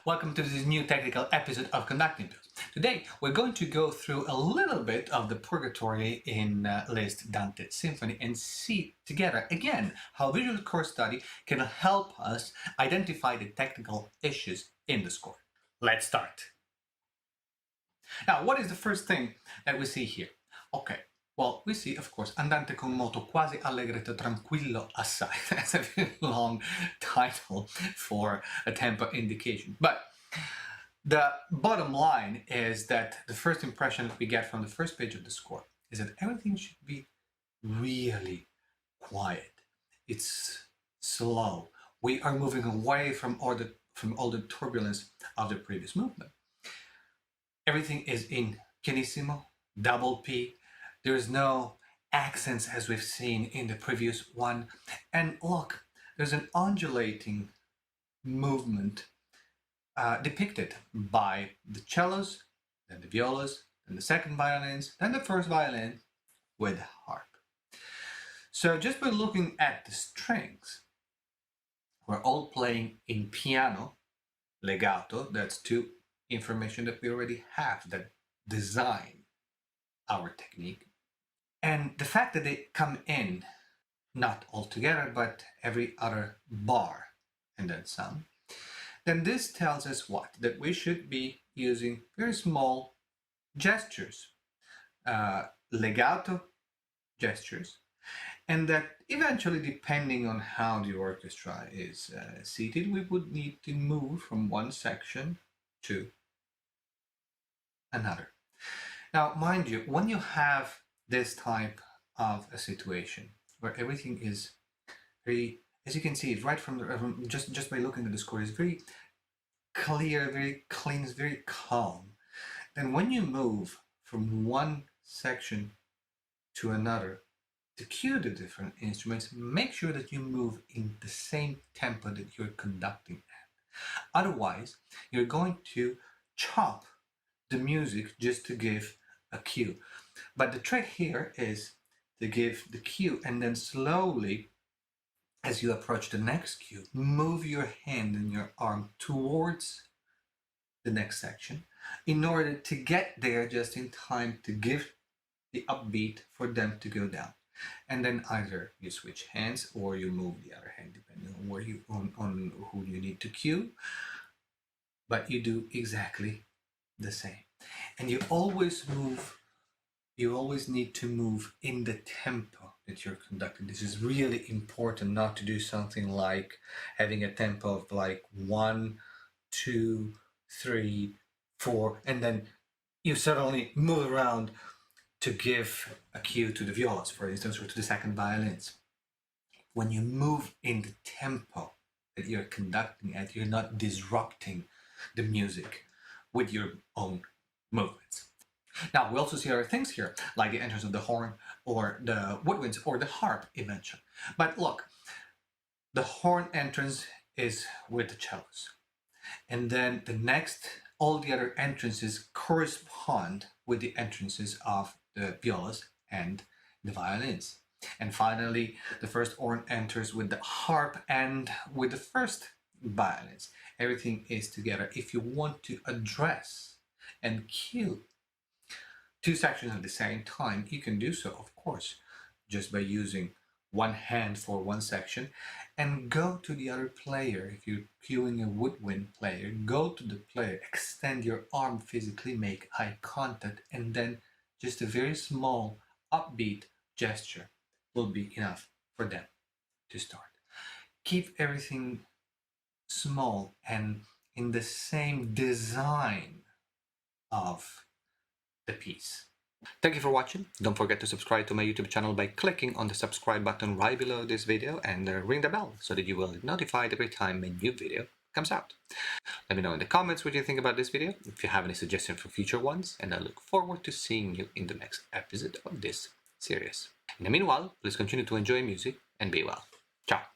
Welcome to this new technical episode of Conducting Tools. Today we're going to go through a little bit of the Purgatory in Liszt Dante's Symphony and see together again how visual score study can help us identify the technical issues in the score. Let's start. Now, what is the first thing that we see here? Okay. Well, we see, of course, andante con moto quasi allegretto tranquillo assai. That's a very long title for a tempo indication. But the bottom line is that the first impression that we get from the first page of the score is that everything should be really quiet. It's slow. We are moving away from all the turbulence of the previous movement. Everything is in pianissimo, double P. There's no accents as we've seen in the previous one. And look, there's an undulating movement depicted by the cellos, then the violas, then the second violins, then the first violin with harp. So just by looking at the strings, we're all playing in piano, legato. That's two information that we already have that design our technique. And the fact that they come in, not all together, but every other bar and then some, then this tells us what? That we should be using very small gestures, legato gestures, and that eventually, depending on how the orchestra is seated, we would need to move from one section to another. Now, mind you, when you have this type of a situation where everything is very, as you can see, right from just by looking at the score, is very clear, very clean, is very calm. Then when you move from one section to another to cue the different instruments, make sure that you move in the same tempo that you're conducting at. Otherwise, you're going to chop the music just to give a cue. But the trick here is to give the cue and then slowly, as you approach the next cue, move your hand and your arm towards the next section in order to get there just in time to give the upbeat for them to go down. And then either you switch hands or you move the other hand depending on where you on who you need to cue. But you do exactly the same. And you always need to move in the tempo that you're conducting. This is really important, not to do something like having a tempo of like 1, 2, 3, 4, and then you suddenly move around to give a cue to the violas, for instance, or to the second violins. When you move in the tempo that you're conducting at, you're not disrupting the music with your own movements. Now, we also see other things here, like the entrance of the horn or the woodwinds or the harp eventually. But look, the horn entrance is with the cellos. And then the next, all the other entrances correspond with the entrances of the violas and the violins. And finally, the first horn enters with the harp and with the first violins. Everything is together. If you want to address and cue two sections at the same time, you can do so, of course, just by using one hand for one section and go to the other player. If you're cueing a woodwind player, go to the player, extend your arm physically, make eye contact, and then just a very small upbeat gesture will be enough for them to start. Keep everything small and in the same design of the piece. Thank you for watching. Don't forget to subscribe to my YouTube channel by clicking on the subscribe button right below this video and ring the bell so that you will be notified every time a new video comes out. Let me know in the comments what you think about this video, if you have any suggestions for future ones, and I look forward to seeing you in the next episode of this series. In the meanwhile, please continue to enjoy music and be well. Ciao!